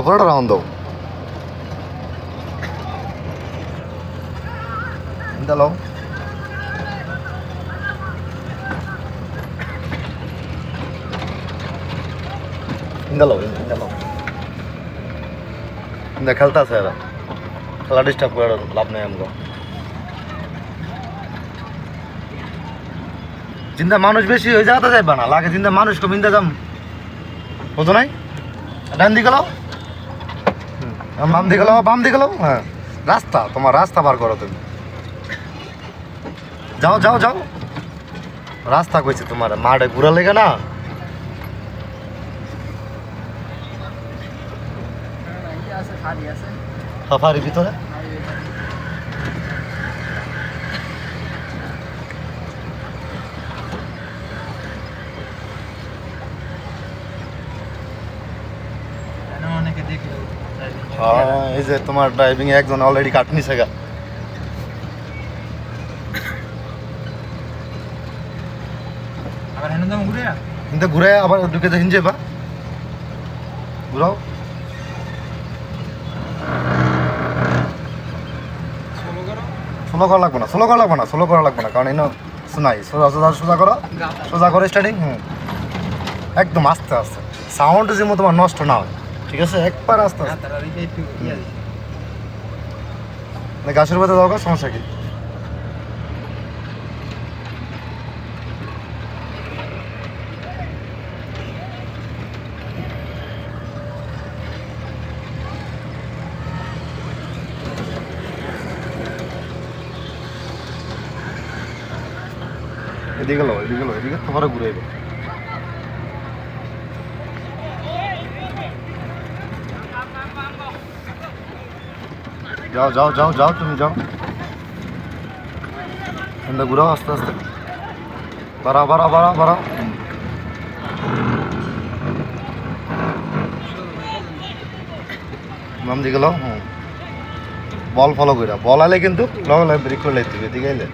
পুরোটা রাউন্ড দাও দাও খেলতে আছে এরা খেলা ডিস্টার্ব করে লাভ নেই আমরা চিন্তা মানুষ বেশি হয়ে যাওয়াতে যাইবা না লাগে চিন্তা মানুষ কম ইন্দা যাম বুঝো নাই ডান দিকে লাও বাম দিকে লাও বাম দিকে লাও হ্যাঁ রাস্তা তোমার রাস্তা বার করো তুমি যাও যাও যাও রাস্তা কইছে তোমার মাঠে ঘুরা লেগে না সাফারির ভিতরে এই যে তোমার ড্রাইভিং একজন অলরেডি কাট নিছে গা কিন্তু ঘুরে আবার ঢুকে দেখেন যে বা ঘুরাও স্লো করা লাগবে না স্লো করা লাগবে না স্লো করা লাগবে না কারণ এই শোনাই সোজা সোজা সোজা করো সোজা করে স্টার্টিং একদম আস্তে আস্তে সাউন্ড যেমন তোমার নষ্ট না হয় ঠিক আছে একবার আস্তে আস্তে গাছের মধ্যে দরকার সমস্যা কি এদিকে লো এদিকে তোমার ঘুরে যাও যাও যাও যাও তুমি যাও ঘুরাও আস্তে আস্তে বাড়াও বাড়াও বাড়াও বাড়াও বাম দিকে লো বল ফলো করে বল আলে কিন্তু ব্রেক করে লাইতে এদিকে এলে